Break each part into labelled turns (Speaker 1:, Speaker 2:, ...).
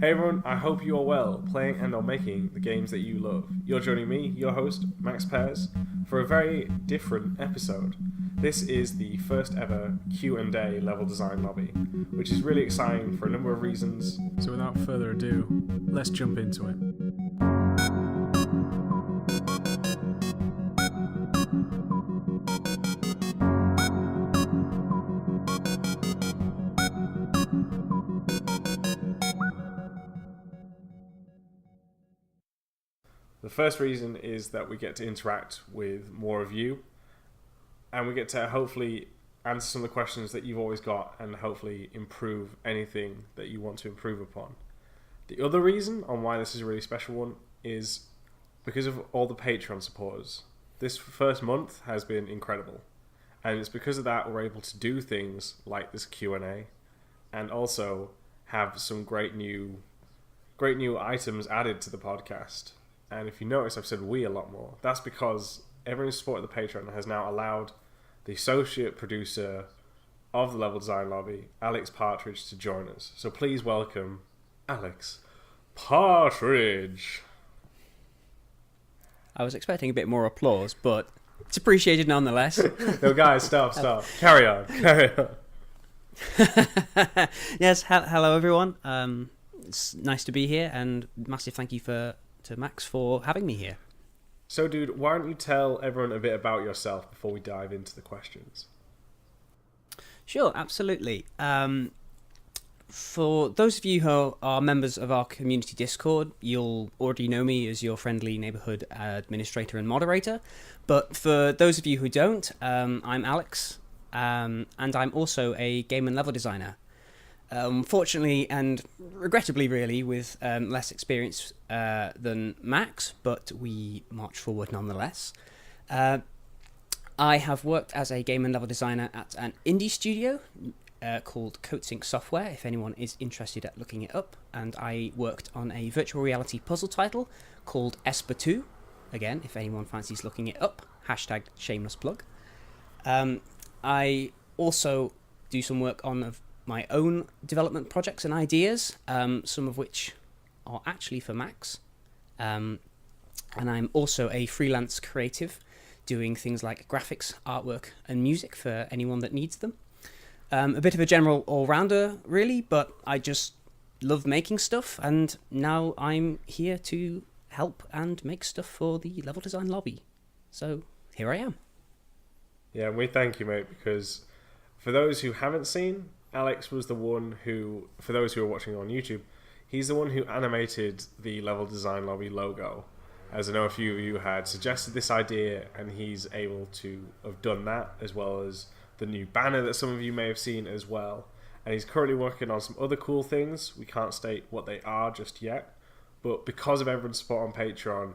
Speaker 1: Hey everyone, I hope you are well, playing and or making the games that you love. You're joining me, your host, Max Pears, for a very different episode. This is the first ever Q&A level design lobby, which is really exciting for a number of reasons.
Speaker 2: So without further ado, let's jump into it.
Speaker 1: The first reason is that we get to interact with more of you, and we get to hopefully answer some of the questions that you've always got and hopefully improve anything that you want to improve upon. The other reason on why this is a really special one is because of all the Patreon supporters. This first month has been incredible, and it's because of that we're able to do things like this Q&A and also have some great new items added to the podcast. And if you notice, I've said we a lot more. That's because everyone who's supported the Patreon has now allowed the associate producer of the Level Design Lobby, Alex Partridge, to join us. So please welcome Alex Partridge.
Speaker 3: I was expecting a bit more applause, but it's appreciated nonetheless.
Speaker 1: No, guys, stop. Carry on.
Speaker 3: Yes, hello everyone. It's nice to be here, and massive thank you to Max for having me here.
Speaker 1: So, dude, why don't you tell everyone a bit about yourself before we dive into the questions?
Speaker 3: Sure, absolutely. For those of you who are members of our community Discord, you'll already know me as your friendly neighborhood administrator and moderator. But for those of you who don't, I'm Alex, and I'm also a game and level designer. Fortunately and regrettably, really, with less experience than Max, but we march forward nonetheless. I have worked as a game and level designer at an indie studio called CodeSync Software, if anyone is interested at looking it up. And I worked on a virtual reality puzzle title called Esper 2. Again, if anyone fancies looking it up, hashtag shameless plug. I also do some work on my own development projects and ideas, some of which are actually for Max. And I'm also a freelance creative, doing things like graphics, artwork, and music for anyone that needs them. A bit of a general all-rounder, really, but I just love making stuff, and now I'm here to help and make stuff for the Level Design Lobby. So here I am.
Speaker 1: Yeah, and we thank you, mate, because for those who haven't seen, Alex was the one who, for those who are watching on YouTube, he's the one who animated the Level Design Lobby logo. As I know a few of you had suggested this idea, and he's able to have done that, as well as the new banner that some of you may have seen as well. And he's currently working on some other cool things. We can't state what they are just yet, but because of everyone's support on Patreon,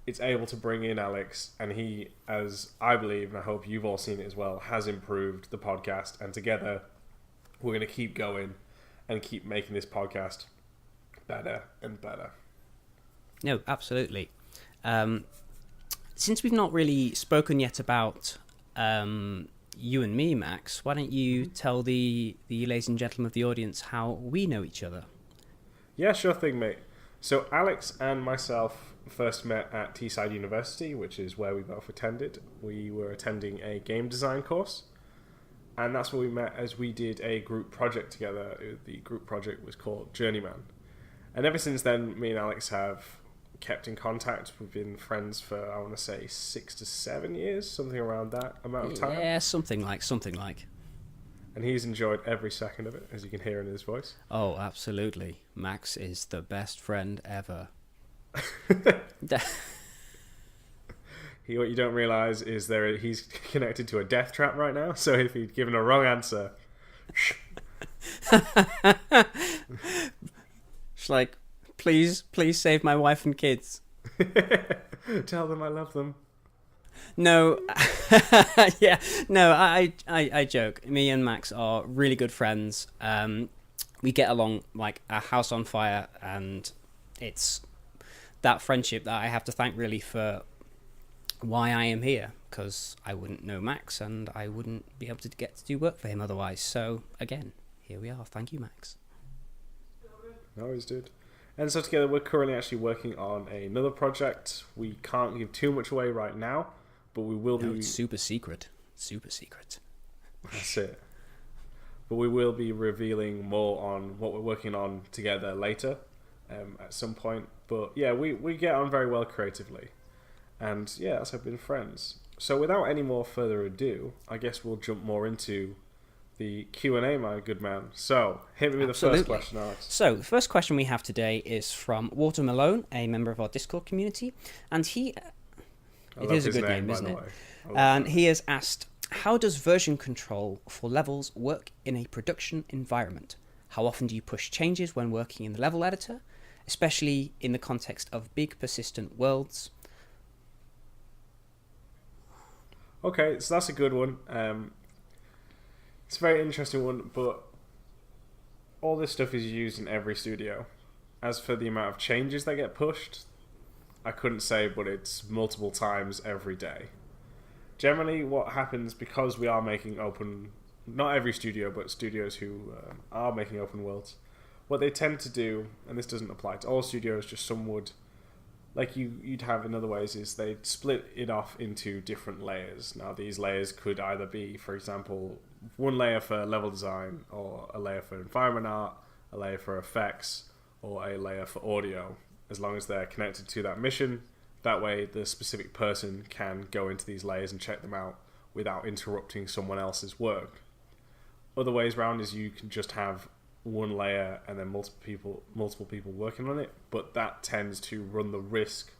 Speaker 1: it's able to bring in Alex, and he, as I believe, and I hope you've all seen it as well, has improved the podcast, and together we're going to keep going and keep making this podcast better and better.
Speaker 3: No, absolutely. Since we've not really spoken yet about you and me, Max, why don't you tell the ladies and gentlemen of the audience how we know each other?
Speaker 1: Yeah, sure thing, mate. So Alex and myself first met at Teesside University, which is where we both attended. We were attending a game design course, and that's where we met as we did a group project together. The group project was called Journeyman. And ever since then, me and Alex have kept in contact. We've been friends for, I want to say, 6 to 7 years, something around that amount of time.
Speaker 3: Yeah, something like.
Speaker 1: And he's enjoyed every second of it, as you can hear in his voice.
Speaker 3: Oh, absolutely. Max is the best friend ever.
Speaker 1: What you don't realise is he's connected to a death trap right now, so if he'd given a wrong answer...
Speaker 3: It's like, please save my wife and kids.
Speaker 1: Tell them I love them.
Speaker 3: No, yeah, no, I joke. Me and Max are really good friends. We get along like a house on fire, and it's that friendship that I have to thank really for why I am here, because I wouldn't know Max and I wouldn't be able to get to do work for him otherwise. So again, here we are. Thank you, Max.
Speaker 1: No worries, dude. And so together, we're currently actually working on another project. We can't give too much away right now, but we will be...
Speaker 3: It's super secret. Super secret.
Speaker 1: That's it. But we will be revealing more on what we're working on together later at some point. But yeah, we get on very well creatively. And yeah, that's how we've been friends. So without any more further ado, I guess we'll jump more into the Q&A, my good man. So hit me with the first question, Alex.
Speaker 3: So the first question we have today is from Walter Malone, a member of our Discord community. And it is a good name, isn't it? And he has asked, how does version control for levels work in a production environment? How often do you push changes when working in the level editor, especially in the context of big persistent worlds?
Speaker 1: Okay, so that's a good one. It's a very interesting one, but all this stuff is used in every studio. As for the amount of changes that get pushed, I couldn't say, but it's multiple times every day. Generally, what happens, because we are making open, not every studio, but studios who are making open worlds, what they tend to do, and this doesn't apply to all studios, just some would, like you'd have in other ways, is they'd split it off into different layers. Now, these layers could either be, for example, one layer for level design, or a layer for environment art, a layer for effects, or a layer for audio, as long as they're connected to that mission. That way, the specific person can go into these layers and check them out without interrupting someone else's work. Other ways around is you can just have one layer and then multiple people working on it, but that tends to run the risk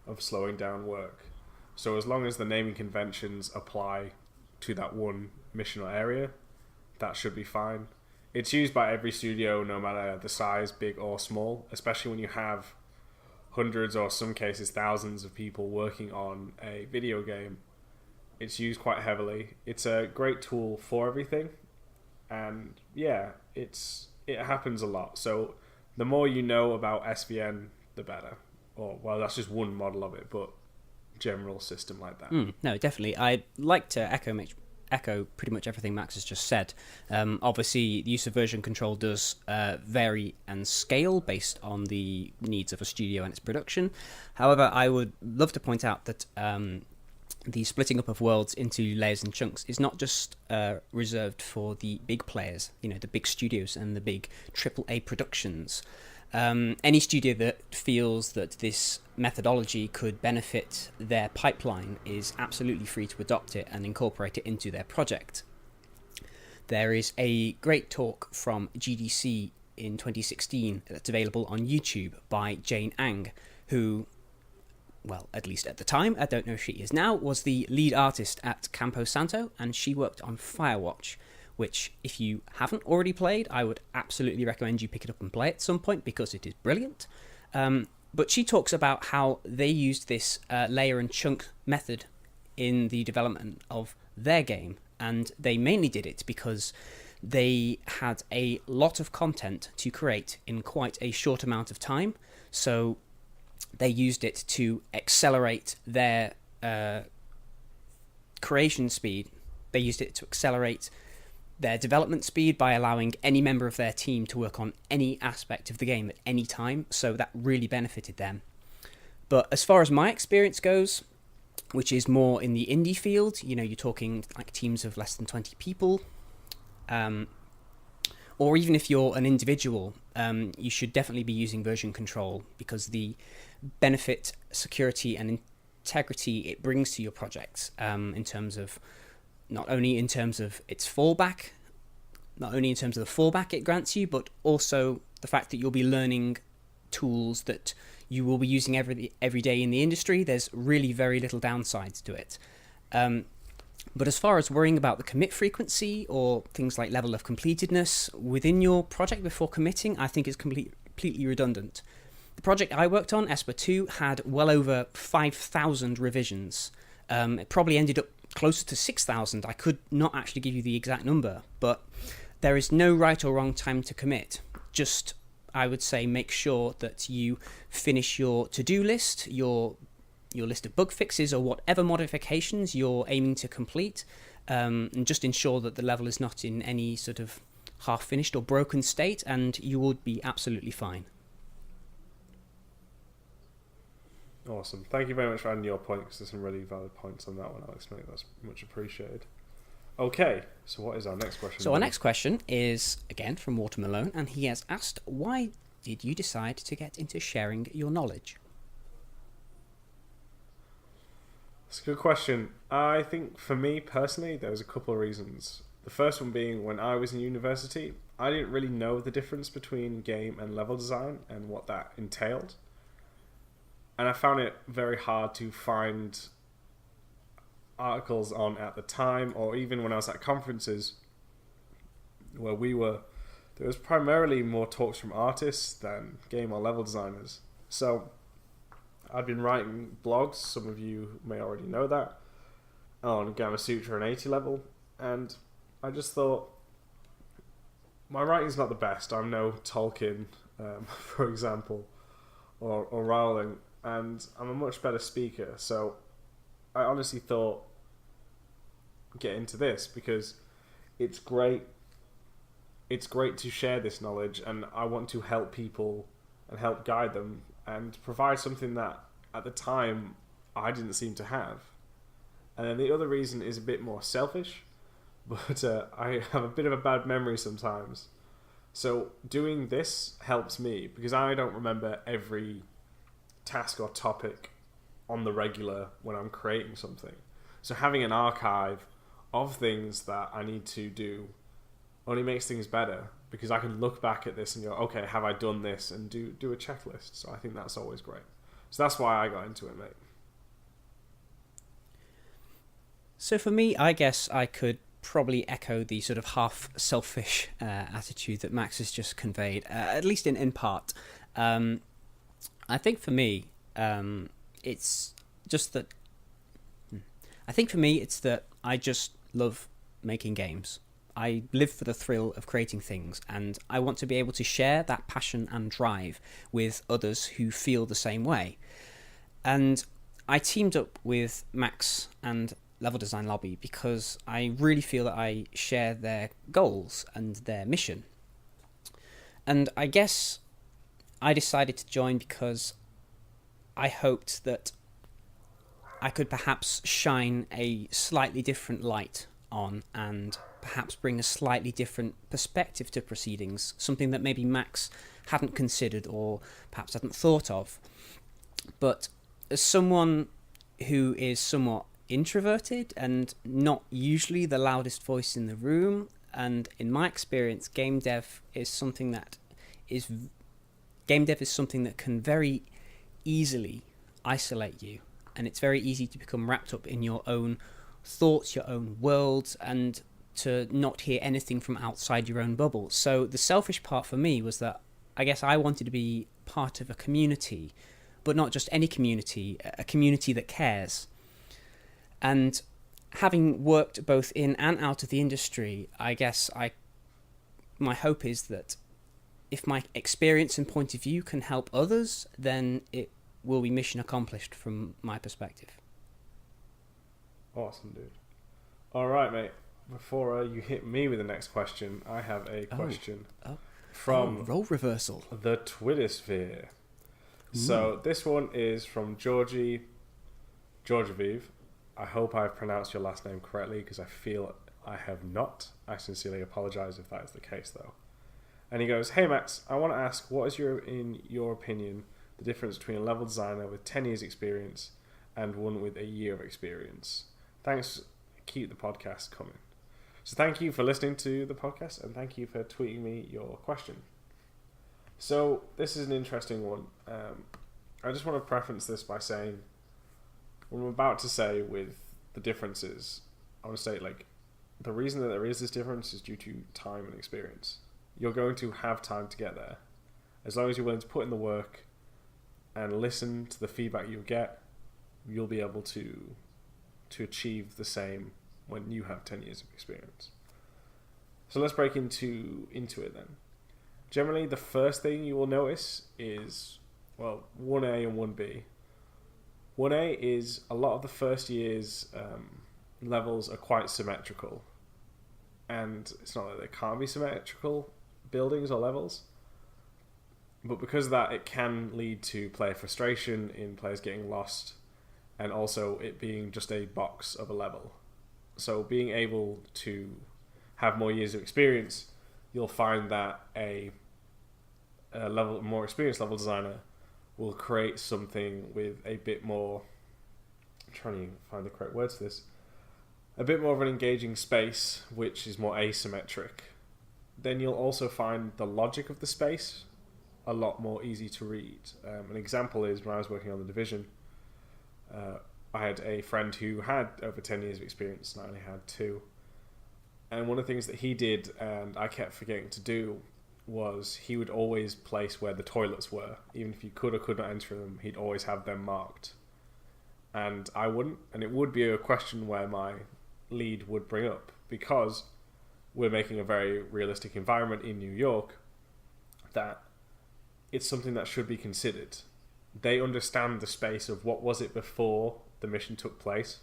Speaker 1: of slowing down work. So as long as the naming conventions apply to that one mission or area, that should be fine. It's used by every studio, no matter the size, big or small, especially when you have hundreds or some cases thousands of people working on a video game. It's used quite heavily. It's a great tool for everything, and yeah, it happens a lot. So the more you know about SVN, the better. Or well, that's just one model of it, but general system like that.
Speaker 3: No, definitely. I'd like to echo pretty much everything Max has just said. Obviously, the use of version control does vary and scale based on the needs of a studio and its production. However, I would love to point out that the splitting up of worlds into layers and chunks is not just reserved for the big players, the big studios and the big AAA productions. Any studio that feels that this methodology could benefit their pipeline is absolutely free to adopt it and incorporate it into their project. There is a great talk from GDC in 2016 that's available on YouTube by Jane Ang, who, well, at least at the time, I don't know if she is now, was the lead artist at Campo Santo, and she worked on Firewatch, which, if you haven't already played, I would absolutely recommend you pick it up and play at some point because it is brilliant. But she talks about how they used this layer and chunk method in the development of their game, and they mainly did it because they had a lot of content to create in quite a short amount of time, so they used it to accelerate their creation speed. They used it to accelerate their development speed by allowing any member of their team to work on any aspect of the game at any time, so that really benefited them. But as far as my experience goes, which is more in the indie field, you're talking like teams of less than 20 people, or even if you're an individual, you should definitely be using version control because the benefit, security and integrity it brings to your projects in terms of not only in terms of its fallback, not only in terms of the fallback it grants you, but also the fact that you'll be learning tools that you will be using every day in the industry. There's really very little downsides to it. But as far as worrying about the commit frequency or things like level of completedness within your project before committing, I think is completely redundant. The project I worked on, Esper 2, had well over 5,000 revisions. It probably ended up closer to 6,000. I could not actually give you the exact number, but there is no right or wrong time to commit. Just, I would say, make sure that you finish your to-do list, your list of bug fixes or whatever modifications you're aiming to complete, and just ensure that the level is not in any sort of half-finished or broken state, and you would be absolutely fine.
Speaker 1: Awesome. Thank you very much for adding your point, because there's some really valid points on that one, Alex. Mate, that's much appreciated. Okay, so what is our next question?
Speaker 3: So our next question is, again, from Watermelon, and he has asked, why did you decide to get into sharing your knowledge?
Speaker 1: That's a good question. I think for me personally, there was a couple of reasons. The first one being, when I was in university, I didn't really know the difference between game and level design and what that entailed. And I found it very hard to find articles on at the time, or even when I was at conferences where there was primarily more talks from artists than game or level designers. So I've been writing blogs, some of you may already know that, on Gamma Sutra and 80 level, and I just thought, my writing's not the best. I'm no Tolkien, for example, or Rowling, and I'm a much better speaker. So I honestly thought, get into this, because it's great. It's great to share this knowledge, and I want to help people and help guide them and provide something that at the time I didn't seem to have. And then the other reason is a bit more selfish, but I have a bit of a bad memory sometimes. So doing this helps me, because I don't remember every task or topic on the regular when I'm creating something. So having an archive of things that I need to do only makes things better, because I can look back at this and go, okay, have I done this, and do a checklist. So I think that's always great. So that's why I got into it, mate.
Speaker 3: So for me, I guess I could probably echo the sort of half selfish attitude that Max has just conveyed, at least in part. I think for me, it's just that. I think for me, it's that I just love making games. I live for the thrill of creating things, and I want to be able to share that passion and drive with others who feel the same way. And I teamed up with Max and Level Design Lobby because I really feel that I share their goals and their mission. And I guess I decided to join because I hoped that I could perhaps shine a slightly different light on and perhaps bring a slightly different perspective to proceedings, something that maybe Max hadn't considered or perhaps hadn't thought of. But as someone who is somewhat introverted and not usually the loudest voice in the room, and in my experience, game dev is something that can very easily isolate you, and it's very easy to become wrapped up in your own thoughts, your own worlds, and to not hear anything from outside your own bubble. So the selfish part for me was that I guess I wanted to be part of a community, but not just any community, a community that cares. And having worked both in and out of the industry, I guess my hope is that if my experience and point of view can help others, then it will be mission accomplished from my perspective.
Speaker 1: Awesome, dude. All right, mate. Before you hit me with the next question, I have a question from
Speaker 3: role reversal,
Speaker 1: the Twitter sphere. So this one is from Georgiev. I hope I've pronounced your last name correctly, because I feel I have not. I sincerely apologise if that is the case, though. And he goes, "Hey Max, I want to ask, what is in your opinion, the difference between a level designer with 10 years experience and one with a year of experience? Thanks, keep the podcast coming." So thank you for listening to the podcast, and thank you for tweeting me your question. So this is an interesting one. I just want to preface this by saying, what I'm about to say with the differences, I want to say, the reason that there is this difference is due to time and experience. You're going to have time to get there. As long as you're willing to put in the work and listen to the feedback you get, you'll be able to achieve the same when you have 10 years of experience. So let's break into it then. Generally, the first thing you will notice is, 1A and 1B. 1A is a lot of the first year's levels are quite symmetrical. And it's not that they can't be symmetrical buildings or levels. But because of that, it can lead to player frustration in players getting lost, and also it being just a box of a level. So being able to have more years of experience, you'll find that a more experienced level designer will create something with a bit more, I'm trying to find the correct words for this, a bit more of an engaging space, which is more asymmetric. Then you'll also find the logic of the space a lot more easy to read. An example is when I was working on The Division, I had a friend who had over 10 years of experience, and I only had 2. And one of the things that he did, and I kept forgetting to do, was he would always place where the toilets were. Even if you could or could not enter them, he'd always have them marked. And I wouldn't, and it would be a question where my lead would bring up, because we're making a very realistic environment in New York, that it's something that should be considered. They understand the space of what was it before the mission took place,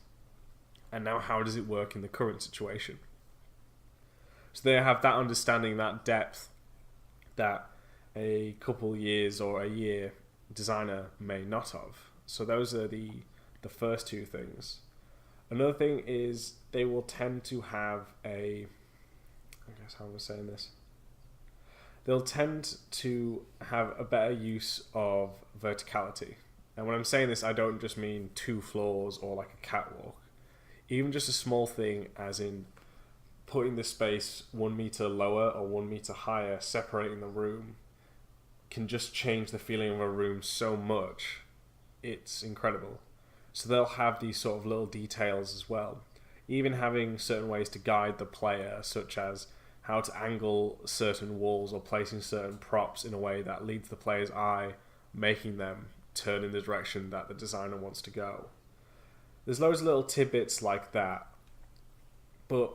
Speaker 1: and now how does it work in the current situation. So they have that understanding, that depth, that a couple years or a year designer may not have. So those are the first 2 things. Another thing is they will tend to have I guess how am I saying this? They'll tend to have a better use of verticality. And when I'm saying this, I don't just mean 2 floors or like a catwalk. Even just a small thing, as in putting the space 1 meter lower or 1 meter higher, separating the room, can just change the feeling of a room so much. It's incredible. So they'll have these sort of little details as well. Even having certain ways to guide the player, such as how to angle certain walls or placing certain props in a way that leads the player's eye, making them turn in the direction that the designer wants to go. There's loads of little tidbits like that, but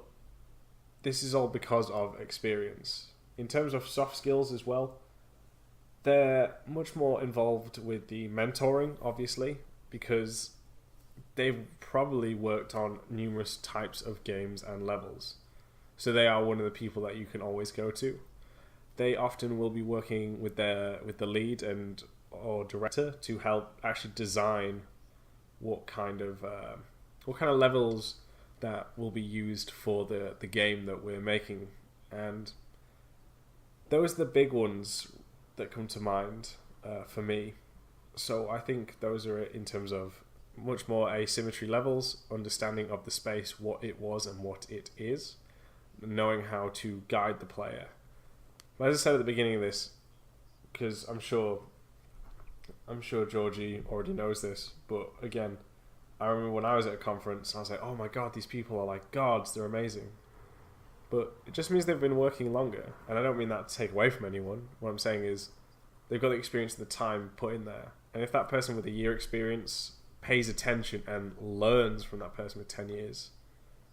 Speaker 1: this is all because of experience. In terms of soft skills as well, they're much more involved with the mentoring, obviously, because they've probably worked on numerous types of games and levels. So they are one of the people that you can always go to. They often will be working with the lead and or director to help actually design what kind of levels that will be used for the game that we're making. And those are the big ones that come to mind for me. So I think those are in terms of much more asymmetry levels, understanding of the space, what it was and what it is, knowing how to guide the player. But as I said at the beginning of this, because I'm sure Georgie already knows this, but again, I remember when I was at a conference, I was like, oh my god, these people are like gods, they're amazing. But it just means they've been working longer, and I don't mean that to take away from anyone. What I'm saying is they've got the experience and the time put in there. And if that person with a year experience pays attention and learns from that person with 10 years,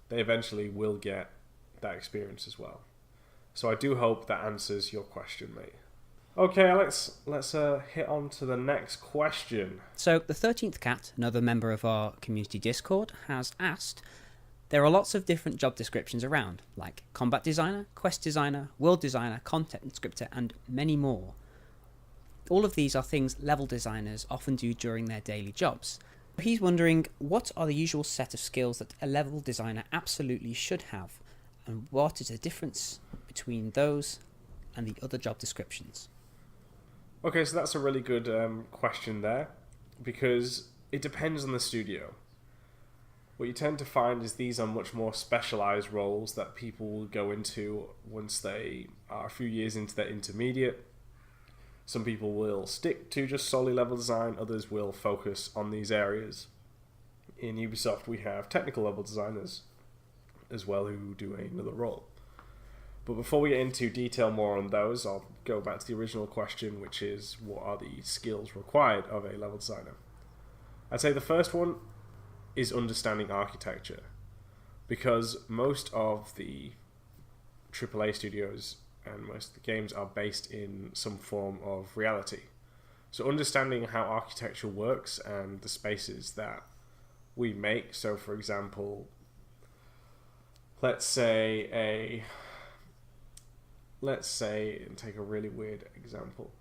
Speaker 1: they eventually will get that experience as well. So I do hope that answers your question, mate. Okay, Alex, let's hit on to the next question.
Speaker 3: So the 13th Cat, another member of our community Discord, has asked, there are lots of different job descriptions around, like combat designer, quest designer, world designer, content scripter, and many more. All of these are things level designers often do during their daily jobs. He's wondering, what are the usual set of skills that a level designer absolutely should have, and what is the difference between those and the other job descriptions?
Speaker 1: Okay, so that's a really good question there, because it depends on the studio. What you tend to find is these are much more specialized roles that people will go into once they are a few years into their intermediate. Some people will stick to just solely level design, others will focus on these areas. In Ubisoft, we have technical level designers as well who do another role. But before we get into detail more on those, I'll go back to the original question, which is, what are the skills required of a level designer? I'd say the first one is understanding architecture, because most of the AAA studios and most of the games are based in some form of reality. So understanding how architecture works and the spaces that we make. So for example, let's say, and take a really weird example.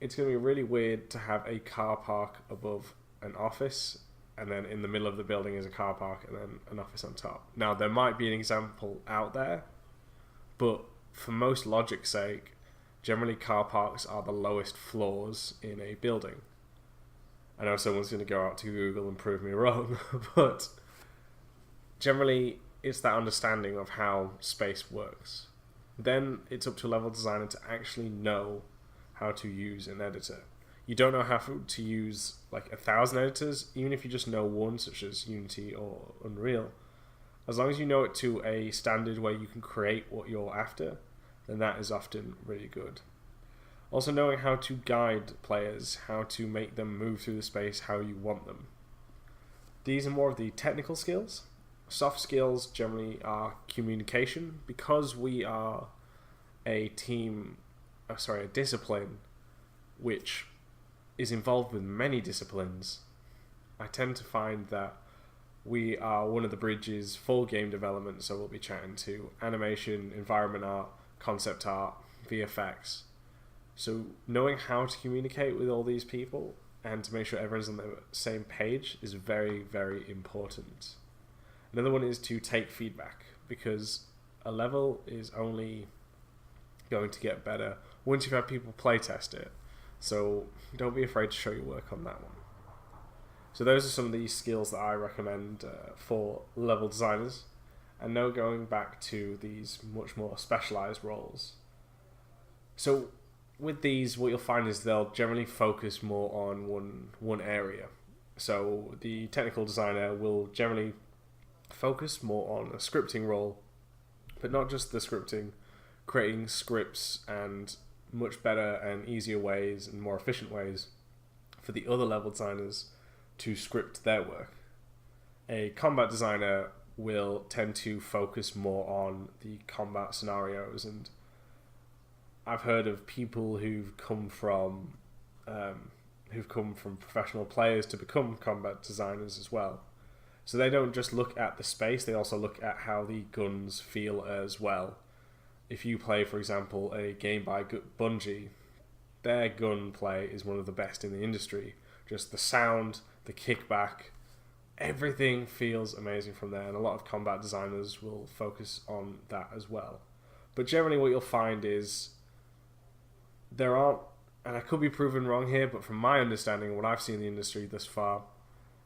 Speaker 1: it's going to be really weird to have a car park above an office, and then in the middle of the building is a car park and then an office on top. Now, there might be an example out there, but for most logic's sake, generally car parks are the lowest floors in a building. I know someone's going to go out to Google and prove me wrong, but generally it's that understanding of how space works. Then it's up to a level designer to actually know how to use an editor. You don't know how to use like 1,000 editors, even if you just know one, such as Unity or Unreal. As long as you know it to a standard where you can create what you're after, then that is often really good. Also knowing how to guide players, how to make them move through the space how you want them. These are more of the technical skills. Soft skills generally are communication. Because we are a discipline which is involved with many disciplines, I tend to find that we are one of the bridges for game development, so we'll be chatting to animation, environment art, concept art, VFX. So knowing how to communicate with all these people and to make sure everyone's on the same page is very, very important. Another one is to take feedback, because a level is only going to get better once you've had people playtest it. So don't be afraid to show your work on that one. So those are some of the skills that I recommend for level designers. And now going back to these much more specialized roles. So with these, what you'll find is they'll generally focus more on one area. So the technical designer will generally focus more on a scripting role, but not just the scripting, creating scripts and much better and easier ways and more efficient ways for the other level designers to script their work. A combat designer will tend to focus more on the combat scenarios, and I've heard of people who've come from professional players to become combat designers as well. So they don't just look at the space, they also look at how the guns feel as well. If you play, for example, a game by Bungie, their gunplay is one of the best in the industry. Just the sound, the kickback, everything feels amazing from there, and a lot of combat designers will focus on that as well. But generally what you'll find is there aren't, and I could be proven wrong here, but from my understanding, what I've seen in the industry thus far,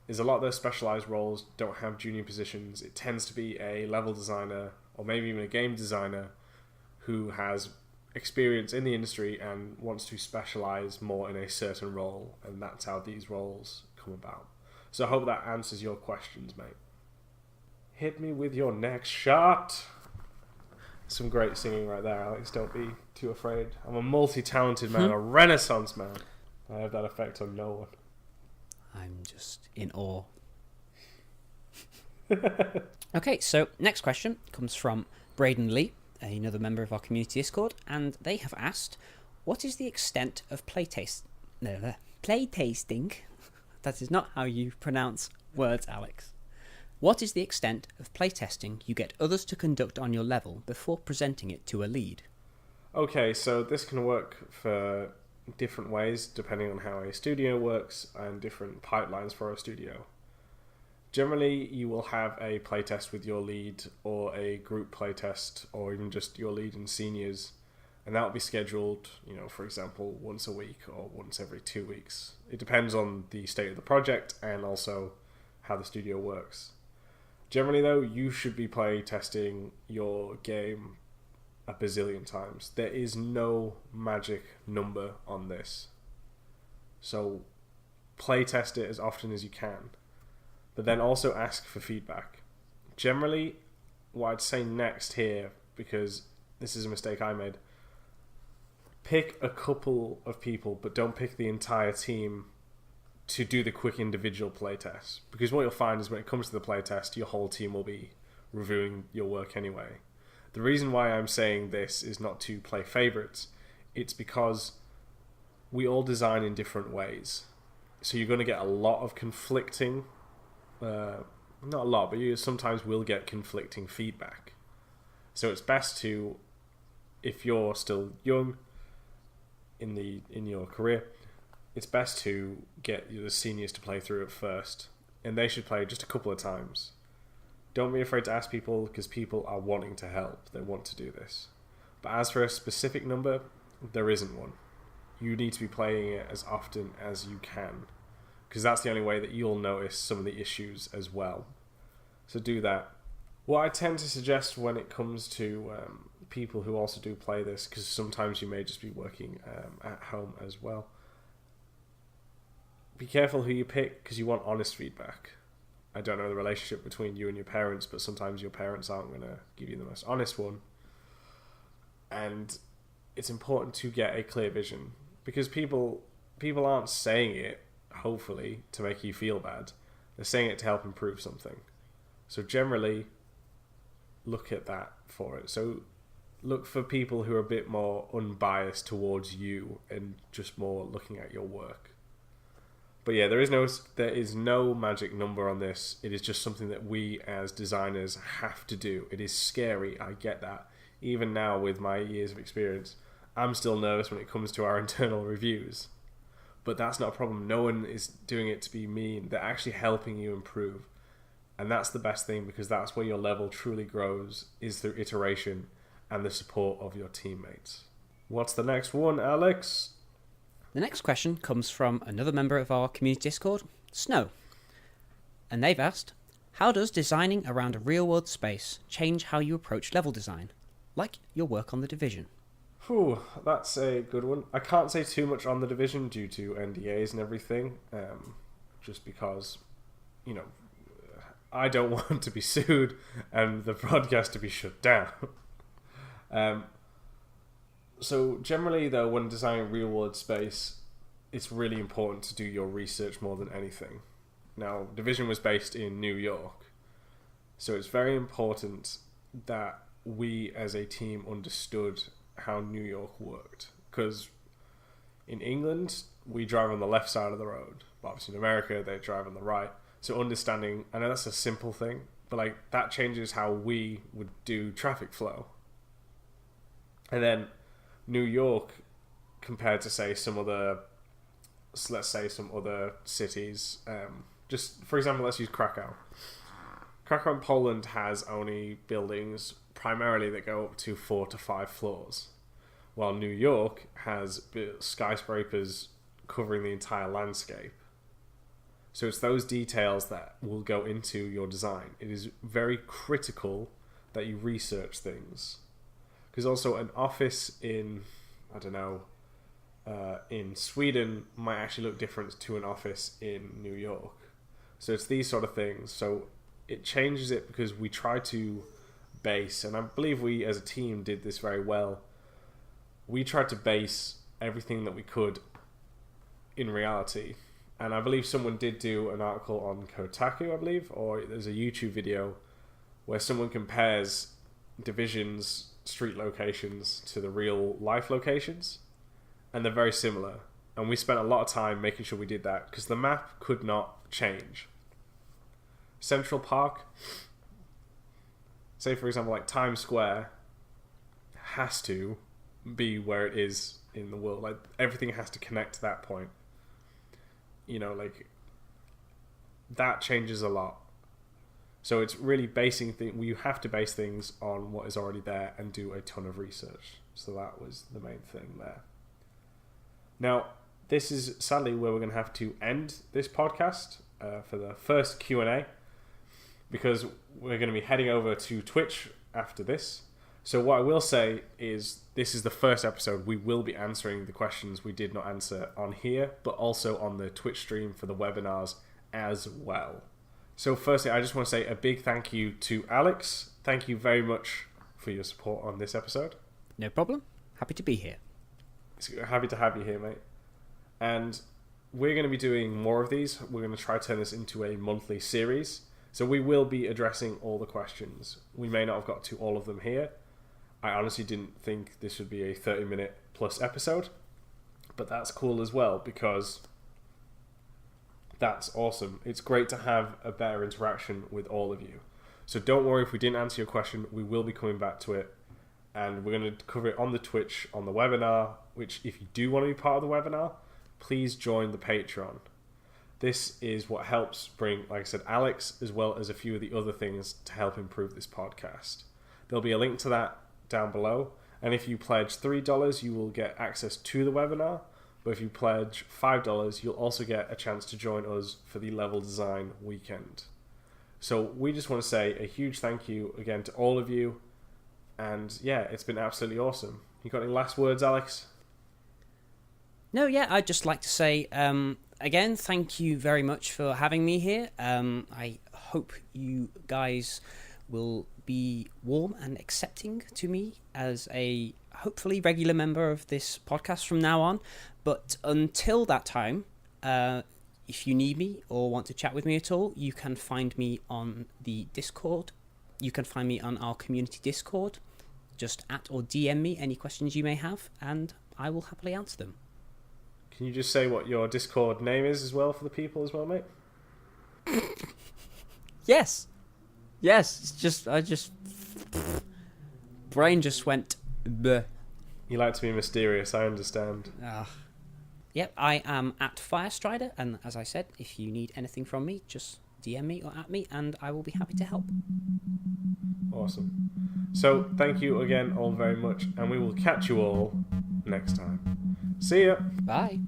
Speaker 1: is a lot of those specialized roles don't have junior positions. It tends to be a level designer, or maybe even a game designer, who has experience in the industry and wants to specialize more in a certain role, and that's how these roles come about. So I hope that answers your questions, mate. Hit me with your next shot. Some great singing right there, Alex. Don't be too afraid. I'm a multi-talented man, a renaissance man. I have that effect on no one.
Speaker 3: I'm just in awe. Okay, so next question comes from Braden Lee, another member of our community Discord, and they have asked, what is the extent of playtasting? That is not how you pronounce words, Alex. What is the extent of playtesting you get others to conduct on your level before presenting it to a lead?
Speaker 1: Okay, so this can work for different ways depending on how a studio works and different pipelines for a studio. Generally, you will have a playtest with your lead or a group playtest or even just your lead and seniors, and that will be scheduled, for example, once a week or once every 2 weeks. It depends on the state of the project and also how the studio works. Generally, though, you should be playtesting your game a bazillion times. There is no magic number on this. So playtest it as often as you can. But then also ask for feedback. Generally, what I'd say next here, because this is a mistake I made, pick a couple of people, but don't pick the entire team to do the quick individual playtest. Because what you'll find is when it comes to the playtest, your whole team will be reviewing your work anyway. The reason why I'm saying this is not to play favorites. It's because we all design in different ways. So you're going to get a lot of conflicting, not a lot, but you sometimes will get conflicting feedback. So it's best to, if you're still young, in your career, it's best to get the seniors to play through it first, and they should play just a couple of times. Don't be afraid to ask people, because people are wanting to help. They want to do this. But as for a specific number, there isn't one. You need to be playing it as often as you can, because that's the only way that you'll notice some of the issues as well. So do that. What I tend to suggest when it comes to people who also do play this, because sometimes you may just be working at home as well, be careful who you pick, because you want honest feedback. I don't know the relationship between you and your parents, but sometimes your parents aren't going to give you the most honest one. And it's important to get a clear vision, because people aren't saying it, hopefully, to make you feel bad. They're saying it to help improve something. So generally, look at that for it. So look for people who are a bit more unbiased towards you and just more looking at your work. But yeah, there is no magic number on this. It is just something that we as designers have to do. It is scary, I get that. Even now, with my years of experience, I'm still nervous when it comes to our internal reviews. But that's not a problem. No one is doing it to be mean. They're actually helping you improve. And that's the best thing, because that's where your level truly grows, is through iteration and the support of your teammates. What's the next one, Alex?
Speaker 3: The next question comes from another member of our community Discord, Snow. And they've asked, how does designing around a real-world space change how you approach level design? Like your work on The Division.
Speaker 1: Whew, that's a good one. I can't say too much on The Division due to NDAs and everything, just because, I don't want to be sued and the broadcast to be shut down. So generally, though, when designing real-world space, it's really important to do your research more than anything. Now, Division was based in New York, so it's very important that we as a team understood how New York worked. Because in England, we drive on the left side of the road. But obviously in America, they drive on the right. So understanding, I know that's a simple thing, but that changes how we would do traffic flow. And then New York, compared to say some other cities, just for example, let's use Krakow. Krakow in Poland has only buildings primarily that go up to 4 to 5 floors, while New York has skyscrapers covering the entire landscape. So it's those details that will go into your design. It is very critical that you research things. Because also an office in Sweden might actually look different to an office in New York. So it's these sort of things. So it changes it because we try to base, and I believe we as a team did this very well, we tried to base everything that we could in reality. And I believe someone did do an article on Kotaku, I believe, or there's a YouTube video where someone compares Division's street locations to the real life locations, and they're very similar. And we spent a lot of time making sure we did that, because the map could not change. Central Park, say for example, like Times Square, has to be where it is in the world. Like everything has to connect to that point. That changes a lot. So it's really basing things. You have to base things on what is already there and do a ton of research. So that was the main thing there. Now, this is sadly where we're going to have to end this podcast for the first Q&A, because we're going to be heading over to Twitch after this. So what I will say is this is the first episode. We will be answering the questions we did not answer on here, but also on the Twitch stream for the webinars as well. So firstly, I just want to say a big thank you to Alex. Thank you very much for your support on this episode.
Speaker 3: No problem. Happy to be here.
Speaker 1: Happy to have you here, mate. And we're going to be doing more of these. We're going to try to turn this into a monthly series. So we will be addressing all the questions. We may not have got to all of them here. I honestly didn't think this would be a 30-minute plus episode, but that's cool as well, because that's awesome. It's great to have a better interaction with all of you. So don't worry if we didn't answer your question. We will be coming back to it. and we're going to cover it on the Twitch on the webinar, which if you do want to be part of the webinar, please join the Patreon. This is what helps bring, like I said, Alex, as well as a few of the other things to help improve this podcast. There'll be a link to that down below. And if you pledge $3, you will get access to the webinar. But if you pledge $5, you'll also get a chance to join us for the level design weekend. So we just want to say a huge thank you again to all of you. And yeah, it's been absolutely awesome. You got any last words, Alex?
Speaker 3: No, yeah, I'd just like to say, again, thank you very much for having me here. I hope you guys will be warm and accepting to me as a hopefully regular member of this podcast from now on. But until that time, if you need me or want to chat with me at all, you can find me on the Discord. You can find me on our community Discord. Just at or DM me any questions you may have, and I will happily answer them.
Speaker 1: Can you just say what your Discord name is as well for the people as well, mate?
Speaker 3: Yes. It's just brain just went bleh.
Speaker 1: You like to be mysterious, I understand.
Speaker 3: Yep, I am at Firestrider, and as I said, if you need anything from me, just DM me or at me, and I will be happy to help.
Speaker 1: Awesome. So, thank you again all very much, and we will catch you all next time. See ya!
Speaker 3: Bye!